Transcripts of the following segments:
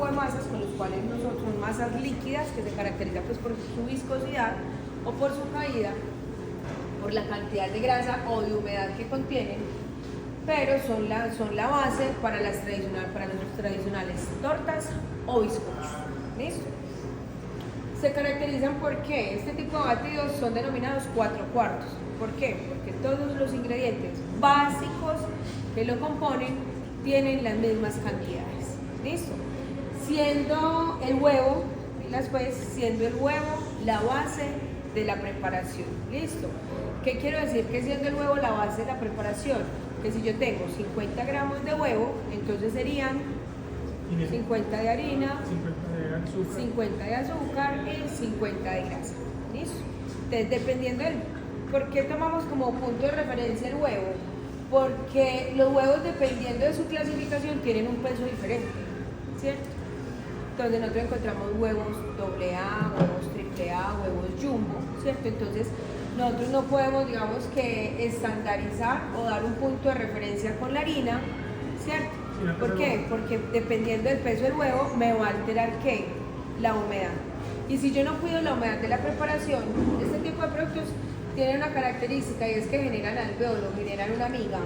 de masas con los cuales nosotros son masas líquidas que se caracterizan pues por su viscosidad o por su caída, por la cantidad de grasa o de humedad que contienen, pero son la base para las tradicionales tortas o bizcochos. ¿Listo? Se caracterizan porque este tipo de batidos son denominados 4/4. ¿Por qué? Porque todos los ingredientes básicos que lo componen tienen las mismas cantidades. ¿Listo? Siendo el huevo la base de la preparación. ¿Listo? ¿Qué quiero decir que siendo el huevo la base de la preparación? Que si yo tengo 50 gramos de huevo, entonces serían 50 de harina, 50 de azúcar y 50 de grasa. ¿Listo? Entonces, dependiendo del... ¿Por qué tomamos como punto de referencia el huevo? Porque los huevos, dependiendo de su clasificación, tienen un peso diferente, ¿cierto? Entonces nosotros encontramos huevos AA, huevos AAA, huevos jumbo, ¿cierto? Entonces nosotros no podemos, digamos, que estandarizar o dar un punto de referencia con la harina, ¿cierto? ¿Por qué? Porque dependiendo del peso del huevo me va a alterar ¿qué? La humedad. Y si yo no cuido la humedad de la preparación, este tipo de productos tienen una característica y es que generan alveolo, generan una miga.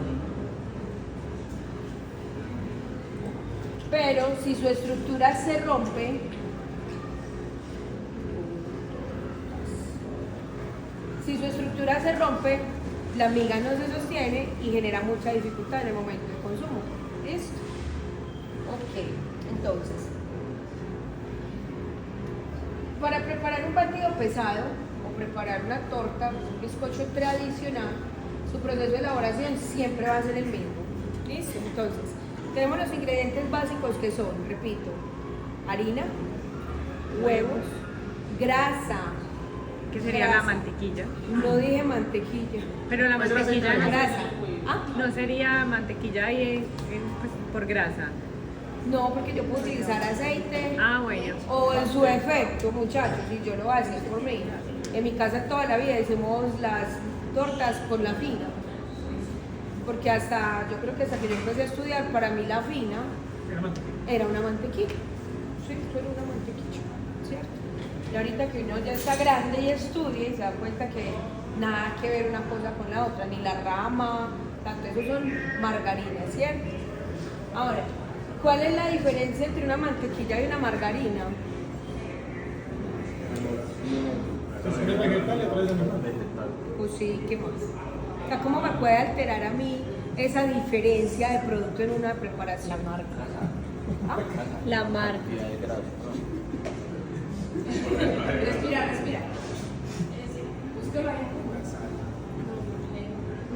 Pero si su estructura se rompe, la miga no se sostiene y genera mucha dificultad en el momento de consumo. ¿Listo? Ok, entonces, para preparar un batido pesado o preparar una torta, un bizcocho tradicional, su proceso de elaboración siempre va a ser el mismo. ¿Listo? Entonces, tenemos los ingredientes básicos que son, repito, harina, huevos, grasa. ¿Qué sería grasa. la mantequilla? No dije mantequilla. Pero la mantequilla no, grasa. ¿Ah? no sería mantequilla y pues, por grasa. No, porque yo puedo utilizar aceite. Ah, bueno. O en su efecto, muchachos, y yo lo voy a decir por mí. En mi casa toda la vida hicimos las tortas con la fina. Porque yo creo que hasta que yo empecé a estudiar, para mí la fina era una mantequilla. Sí, eso era una mantequilla, ¿cierto? Y ahorita que uno ya está grande y estudia y se da cuenta que nada que ver una cosa con la otra, ni la rama, tanto eso son margarinas, ¿cierto? Ahora, ¿cuál es la diferencia entre una mantequilla y una margarina? Pues sí, ¿qué más? O sea, ¿cómo me puede alterar a mí esa diferencia de producto en una preparación? La marca. ¿Ah? La marca. Cantidad de grasa. Respira. Búsquelo ahí.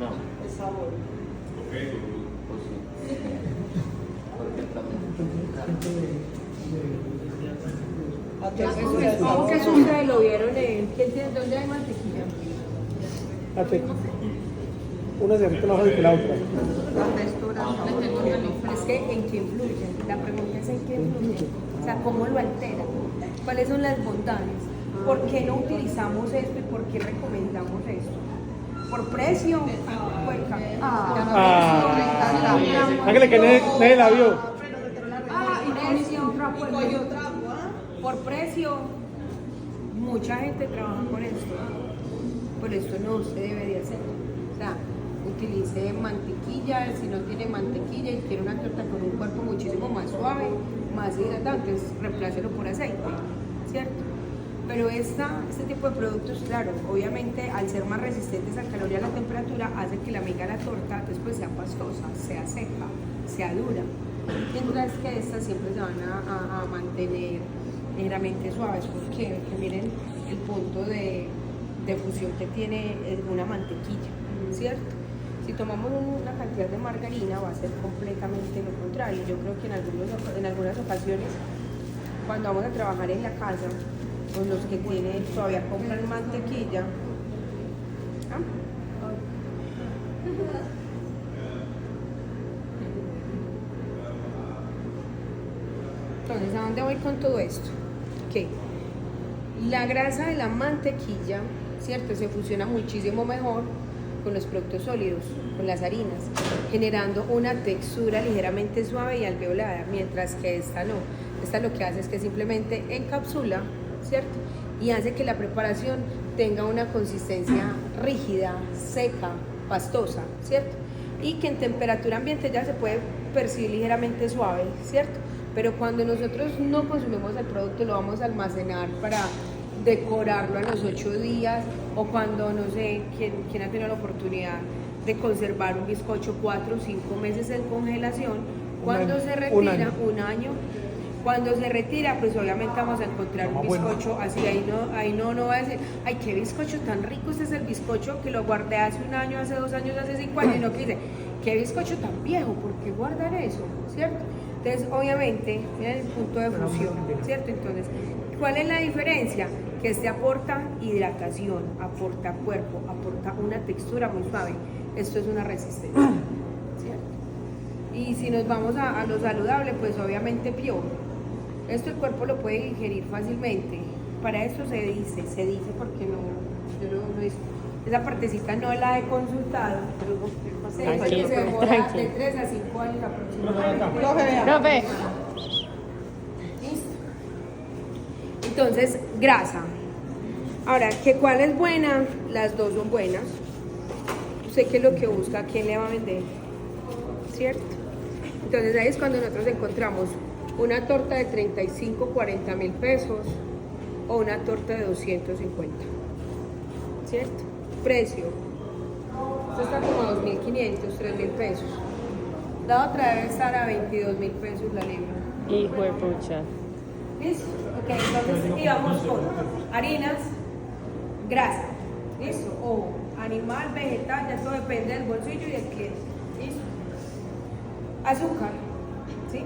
No. El sabor. Pues sí. Porque Entonces, ¿cómo que ustedes lo vieron dónde hay mantequilla? Una se mete la hoja y la otra. Es que ¿en qué influye? La pregunta es ¿en qué influye? O sea, ¿cómo lo altera? ¿Cuáles son las bondades? ¿Por qué no utilizamos esto y por qué recomendamos esto? ¿Por precio? Hágale que nadie la vio. Por precio, mucha gente trabaja con esto. Por esto no se debe de hacer. O sea, utilice mantequilla, si no tiene mantequilla y quiere una torta con un cuerpo muchísimo más suave, más hidratante, reemplácelo por aceite, ¿cierto? Pero este tipo de productos, claro, obviamente al ser más resistentes al calor y a la temperatura, hace que la miga de la torta después sea pastosa, sea seca, sea dura. Mientras que estas siempre se van a mantener ligeramente suaves. ¿Por qué? Porque miren el punto de fusión que tiene una mantequilla, ¿cierto? Si tomamos una cantidad de margarina va a ser completamente lo contrario. Yo creo que en algunas ocasiones, cuando vamos a trabajar en la casa, con los que todavía compran mantequilla, entonces, ¿a dónde voy con todo esto? Que la grasa de la mantequilla, ¿cierto? Se fusiona muchísimo mejor con los productos sólidos, con las harinas, generando una textura ligeramente suave y alveolada, mientras que esta no. Esta lo que hace es que simplemente encapsula, ¿cierto? Y hace que la preparación tenga una consistencia rígida, seca, pastosa, ¿cierto? Y que en temperatura ambiente ya se puede percibir ligeramente suave, ¿cierto? Pero cuando nosotros no consumimos el producto, lo vamos a almacenar para decorarlo a los 8 días, o cuando, no sé, ¿quién ha tenido la oportunidad de conservar un bizcocho 4 o 5 meses en congelación? Cuando se retira, un año. Cuando se retira, pues obviamente vamos a encontrar un bizcocho así, ahí no va a decir, ay, qué bizcocho tan rico, este es el bizcocho que lo guardé hace 1 año, hace 2 años, hace 5 años, y no que dice, qué bizcocho tan viejo, ¿por qué guardar eso? ¿Cierto? Entonces, obviamente, miren el punto de fusión, ¿cierto? Entonces, ¿cuál es la diferencia? Que este aporta hidratación, aporta cuerpo, aporta una textura muy suave. Esto es una resistencia, ¿cierto? Y si nos vamos a lo saludable, pues obviamente Pure. Esto el cuerpo lo puede digerir fácilmente. Para esto se dice porque yo no es, esa partecita no la he consultado, pero se dice que se demora de 3 a 5 años aproximadamente. Profe. Listo. Entonces, grasa. Ahora, ¿cuál es buena? Las dos son buenas. Usted qué es lo que busca, ¿a quién le va a vender? ¿Cierto? Entonces ahí es cuando nosotros encontramos una torta de 35, 40 mil pesos o una torta de 250. ¿Cierto? Precio. Esto está como a 2.500, 3.000 pesos. La otra debe estar a 22.000 pesos la libra. Hijo de pucha. ¿Listo? Ok, entonces íbamos con harinas, grasa. ¿Listo? O animal, vegetal, ya todo depende del bolsillo y del cliente. ¿Listo? Azúcar. ¿Sí?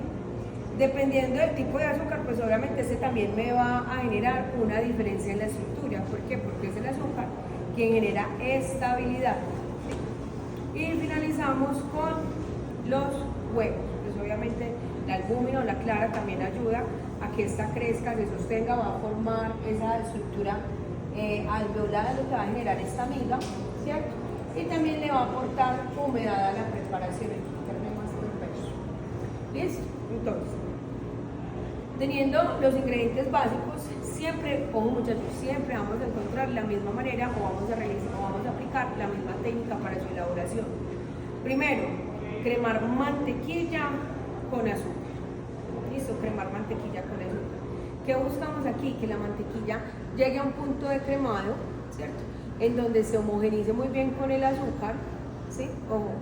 Dependiendo del tipo de azúcar, pues obviamente este también me va a generar una diferencia en la estructura. ¿Por qué? Porque es el azúcar quien genera estabilidad. ¿Sí? Y finalizamos con los huevos. Pues obviamente la albúmina o la clara también ayuda a que esta crezca, se sostenga, va a formar esa estructura alveolada, lo que va a generar esta miga, ¿cierto? Y también le va a aportar humedad a la preparación, más perfecto. ¿Listo? Entonces, teniendo los ingredientes básicos, siempre, ojo muchachos, siempre vamos a encontrar la misma manera o vamos a realizar o vamos a aplicar la misma técnica para su elaboración. Primero, cremar mantequilla con azúcar. ¿Listo? Cremar mantequilla con azúcar. ¿Qué buscamos aquí? Que la mantequilla llegue a un punto de cremado, ¿cierto? En donde se homogenice muy bien con el azúcar, ¿sí? Ojo,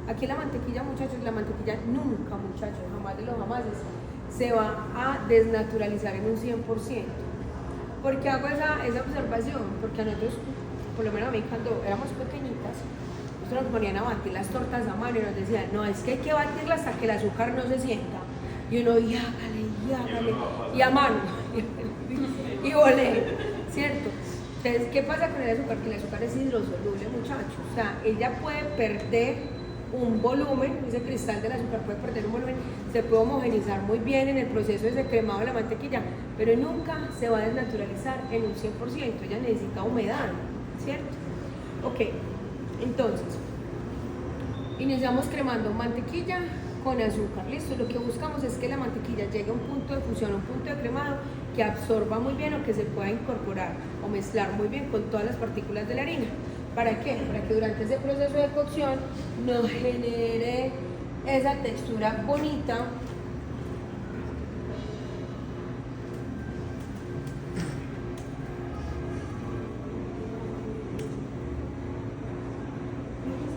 aquí la mantequilla, muchachos, la mantequilla nunca, muchachos, jamás de los jamases, se va a desnaturalizar en un 100%. ¿Por qué hago esa observación? Porque a nosotros, por lo menos a mí, cuando éramos pequeñitas, nosotros nos ponían a batir las tortas a mano y nos decían, no, es que hay que batirla hasta que el azúcar no se sienta. Y uno, y hágale, y a mano, y volé, ¿cierto? Entonces, ¿qué pasa con el azúcar? Que el azúcar es hidrosoluble, muchachos. O sea, ella puede perder un volumen, ese cristal del azúcar puede perder un volumen, se puede homogenizar muy bien en el proceso de ese cremado de la mantequilla, pero nunca se va a desnaturalizar en un 100%, ella necesita humedad, ¿cierto? Ok, entonces, iniciamos cremando mantequilla con azúcar, listo, lo que buscamos es que la mantequilla llegue a un punto de fusión, a un punto de cremado que absorba muy bien o que se pueda incorporar o mezclar muy bien con todas las partículas de la harina. ¿Para qué? Para que durante ese proceso de cocción nos genere esa textura bonita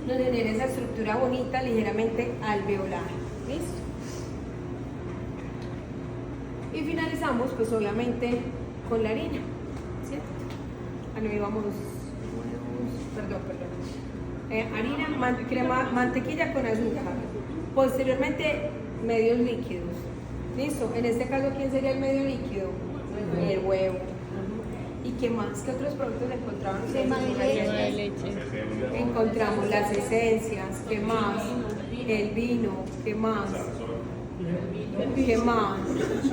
nos genere esa estructura bonita, ligeramente alveolada. ¿Listo? Y finalizamos, pues obviamente, con la harina, ¿cierto? No íbamos, perdón. Harina, mantequilla con azúcar. Posteriormente, medios líquidos. ¿Listo? En este caso, ¿quién sería el medio líquido? El huevo. ¿Y qué más? ¿Qué otros productos encontramos? Crema de leche. Encontramos las esencias. ¿Qué más? El vino. ¿Qué más? ¿Qué más?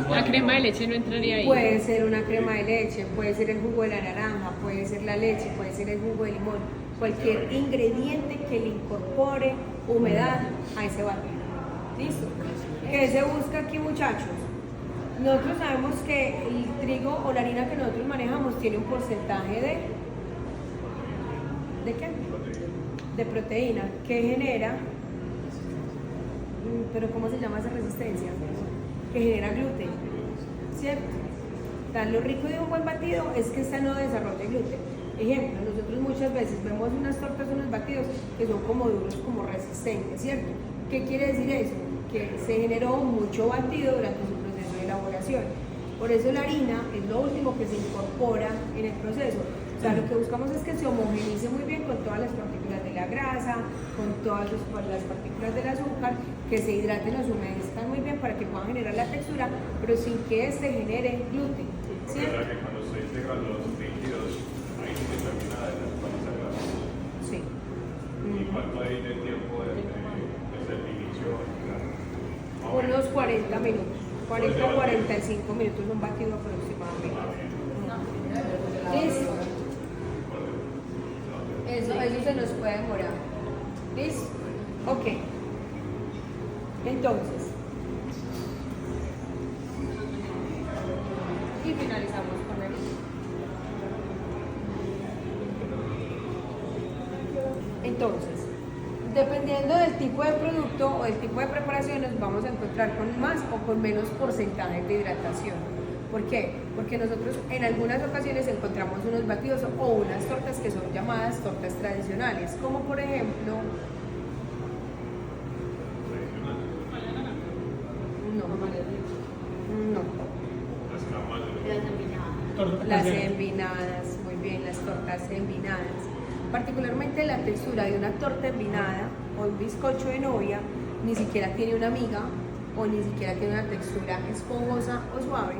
La crema de leche no entraría ahí. Puede ser una crema de leche, puede ser el jugo de la naranja, puede ser la leche, puede ser el jugo de limón. cualquier ingrediente que le incorpore humedad a ese batido. ¿Listo? ¿Qué se busca aquí, muchachos? Nosotros sabemos que el trigo o la harina que nosotros manejamos tiene un porcentaje ¿de qué? De proteína, que genera, pero ¿cómo se llama esa resistencia? Que genera gluten, ¿cierto? Lo rico de un buen batido es que esta no desarrolla gluten. Ejemplo, nosotros muchas veces vemos unas tortas, unos batidos que son como duros, como resistentes, ¿cierto? ¿Qué quiere decir eso? Que se generó mucho batido durante su proceso de elaboración. Por eso la harina es lo último que se incorpora en el proceso. O sea, lo que buscamos es que se homogenice muy bien con todas las partículas de la grasa, con todas las partículas del azúcar, que se hidraten, los humedezcan muy bien para que puedan generar la textura, pero sin que este genere gluten. ¿Cierto? O sea que cuando se integran los líquidos, ahí sí que termina de desvanecer. Sí. ¿Y cuánto hay de tiempo desde el inicio? Unos 40 minutos, 40 o 45 minutos, un batido aproximadamente. ¿Listo? Eso se nos puede demorar. ¿Listo? Ok. Entonces, y finalizamos con el. Entonces, dependiendo del tipo de producto o del tipo de preparación, nos vamos a encontrar con más o con menos porcentaje de hidratación. ¿Por qué? Porque nosotros en algunas ocasiones encontramos unos batidos o unas tortas que son llamadas tortas tradicionales, como por ejemplo, las envinadas, muy bien, las tortas envinadas. Particularmente la textura de una torta envinada o un bizcocho de novia ni siquiera tiene una miga o ni siquiera tiene una textura esponjosa o suave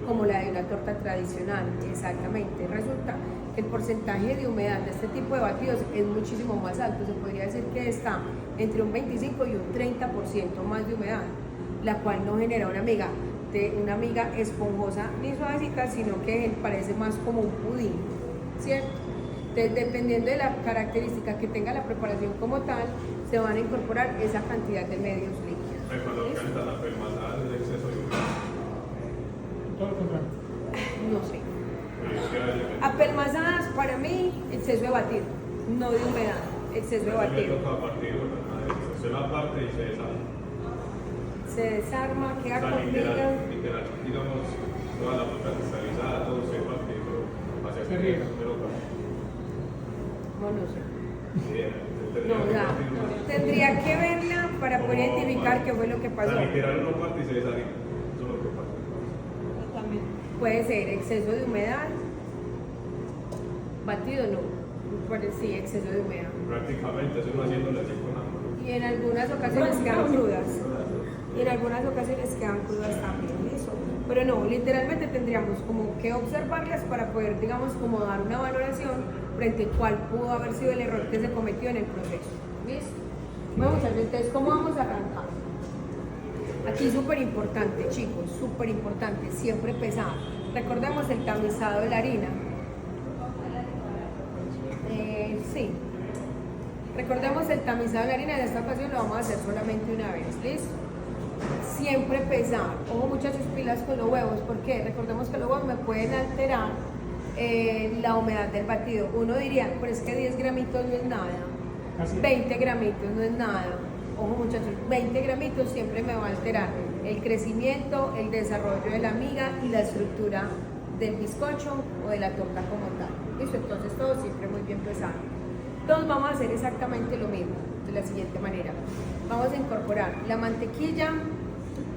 como la de una torta tradicional. Exactamente, resulta que el porcentaje de humedad de este tipo de batidos es muchísimo más alto. Se podría decir que está entre un 25 y un 30% más de humedad, la cual no genera una miga esponjosa ni suavecita, sino que parece más como un pudín, ¿cierto? Entonces, dependiendo de la característica que tenga la preparación como tal, se van a incorporar esa cantidad de medios líquidos. Cuando canta la pelmazada es el exceso de humedad. Todo lo contrario. No sé. Apelmazadas para mí, exceso de batido, no de humedad, exceso de batido. Se la parte y se desarma. Se desarma, queda con literal, digamos, toda la fruta cristalizada, todo se parte, todo hacia Se riega. No sé. No, tendría que verla para poder identificar qué fue lo que pasó. Literal uno parte y se desarma. Eso es lo que pasa. También puede ser exceso de humedad, batido no, pero sí, exceso de humedad. Prácticamente, eso uno haciéndole así con agua. Y en algunas ocasiones quedan crudas. Y en algunas ocasiones quedan crudas también, ¿listo? Pero no, literalmente tendríamos como que observarlas para poder, digamos, como dar una valoración frente a cuál pudo haber sido el error que se cometió en el proceso. ¿Listo? Bueno, muchachos, entonces, ¿cómo vamos a arrancar? Aquí súper importante, chicos, súper importante, siempre pesar. Recordemos el tamizado de la harina. Sí. Recordemos el tamizado de la harina, en esta ocasión lo vamos a hacer solamente una vez, ¿listo? Siempre pesar. Ojo, muchachos, pilas con los huevos, porque recordemos que los huevos me pueden alterar la humedad del batido. Uno diría, pero es que 10 gramitos no es nada, 20 gramitos no es nada. Ojo, muchachos, 20 gramitos siempre me va a alterar el crecimiento, el desarrollo de la miga y la estructura del bizcocho o de la torta como tal. ¿Listo? Entonces todo siempre muy bien pesado. Entonces vamos a hacer exactamente lo mismo, de la siguiente manera. Vamos a incorporar la mantequilla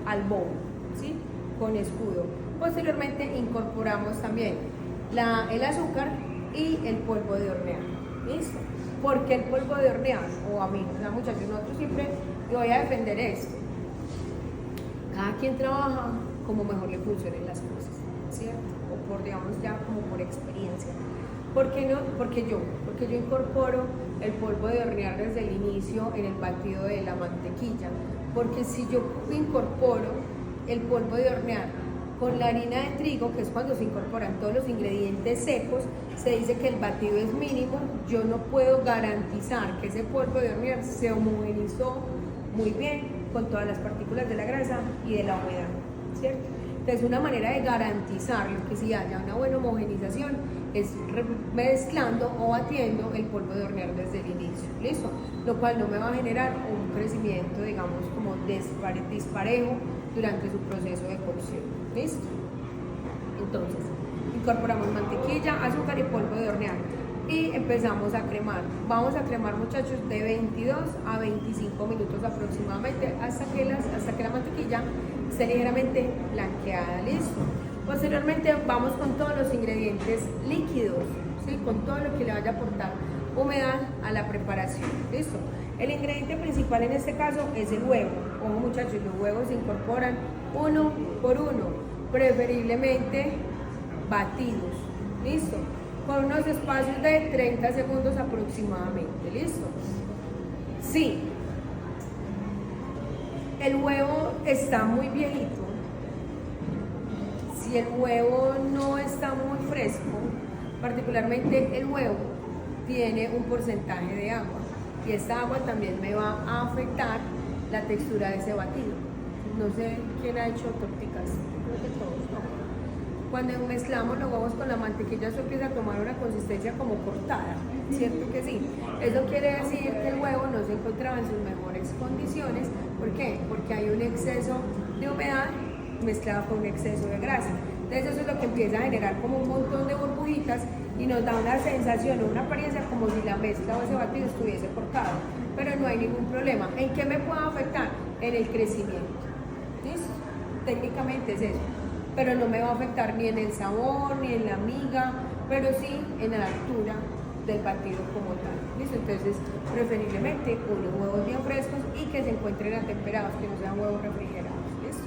al bowl, ¿sí? Con escudo. Posteriormente incorporamos también el azúcar y el polvo de hornear. ¿Listo? ¿Por qué el polvo de hornear? O a mí, o sea, muchachos, nosotros siempre voy a defender esto. Cada quien trabaja como mejor le funcionen las cosas, ¿cierto? O por, digamos, ya como por experiencia. ¿Por qué no? Porque yo incorporo el polvo de hornear desde el inicio en el batido de la mantequilla. Porque si yo incorporo el polvo de hornear Con la harina de trigo, que es cuando se incorporan todos los ingredientes secos, se dice que el batido es mínimo. Yo no puedo garantizar que ese polvo de hornear se homogenizó muy bien con todas las partículas de la grasa y de la humedad, ¿cierto? Entonces, una manera de garantizarlo, que si haya una buena homogenización, es mezclando o batiendo el polvo de hornear desde el inicio, ¿listo? Lo cual no me va a generar un crecimiento, digamos, como disparejo durante su proceso de cocción, ¿listo? Entonces, incorporamos mantequilla, azúcar y polvo de hornear y empezamos a cremar. Vamos a cremar, muchachos, de 22 a 25 minutos aproximadamente hasta que la mantequilla esté ligeramente blanqueada, ¿listo? Posteriormente vamos con todos los ingredientes líquidos, ¿sí? Con todo lo que le vaya a aportar humedad a la preparación, ¿listo? El ingrediente principal en este caso es el huevo. Ojo, muchachos, los huevos se incorporan uno por uno, preferiblemente batidos, ¿listo? Con unos espacios de 30 segundos aproximadamente, ¿listo? Sí, el huevo está muy viejito, si el huevo no está muy fresco, particularmente el huevo tiene un porcentaje de agua y esta agua también me va a afectar la textura de ese batido. No sé quién ha hecho torticas, creo que todos, ¿no? Cuando mezclamos los huevos con la mantequilla, eso empieza a tomar una consistencia como cortada, ¿cierto que sí? Eso quiere decir que el huevo no se encontraba en sus mejores condiciones. ¿Por qué? Porque hay un exceso de humedad mezclado con un exceso de grasa. Entonces eso es lo que empieza a generar como un montón de burbujitas y nos da una sensación o una apariencia como si la mezcla o ese batido estuviese cortado, pero no hay ningún problema. ¿En qué me puede afectar? En el crecimiento, ¿listo? Técnicamente es eso, pero no me va a afectar ni en el sabor, ni en la miga, pero sí en la altura del batido como tal, ¿listo? Entonces, preferiblemente unos huevos bien frescos y que se encuentren atemperados, que no sean huevos refrigerados, ¿listo?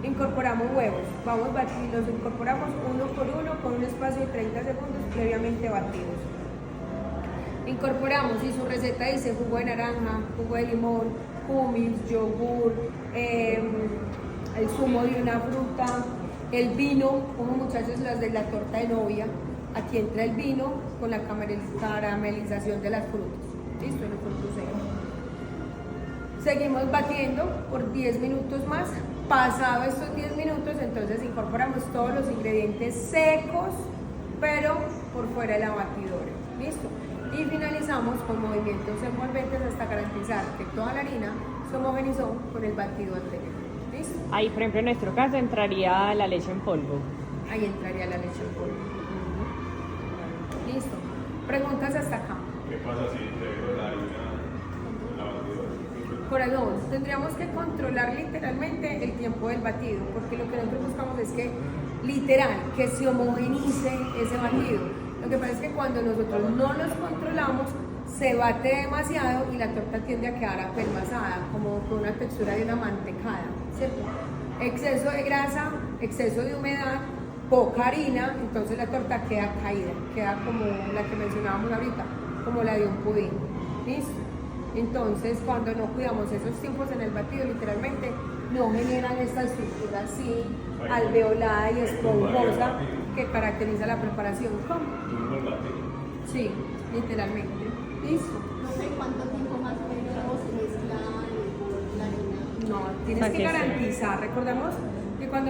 Incorporamos huevos, vamos a batir, los incorporamos uno por uno con un espacio de 30 segundos previamente batidos. Incorporamos, si su receta dice jugo de naranja, jugo de limón, kumis, yogur, el zumo de una fruta, el vino, como muchachos las de la torta de novia, aquí entra el vino con la caramelización de las frutas, ¿listo? En el fruto seco. Seguimos batiendo por 10 minutos más. Pasado estos 10 minutos, entonces incorporamos todos los ingredientes secos, pero por fuera de la batidora, ¿listo? Y finalizamos con movimientos envolventes hasta garantizar que toda la harina se homogenizó con el batido anterior, ¿listo? Ahí, por ejemplo, en nuestro caso entraría la leche en polvo. Ahí entraría la leche en polvo. ¿Listo? Preguntas hasta acá. ¿Qué pasa si integro la harina en la batidora? Corazón, tendríamos que controlar literalmente el tiempo del batido, porque lo que nosotros buscamos es que, literal, que se homogenice ese batido. Lo que pasa es que cuando nosotros no los controlamos, se bate demasiado y la torta tiende a quedar apelmazada, como con una textura de una mantecada, ¿cierto? Exceso de grasa, exceso de humedad, poca harina, entonces la torta queda caída, queda como la que mencionábamos ahorita, como la de un pudín, ¿listo? Entonces, cuando no cuidamos esos tiempos en el batido, literalmente no generan esta estructura así alveolada y esponjosa que caracteriza la preparación. ¿Cómo? Sí, literalmente. ¿Listo? No sé cuánto tiempo más o menos se mezcla la harina. No, tienes que garantizar. Recordemos que cuando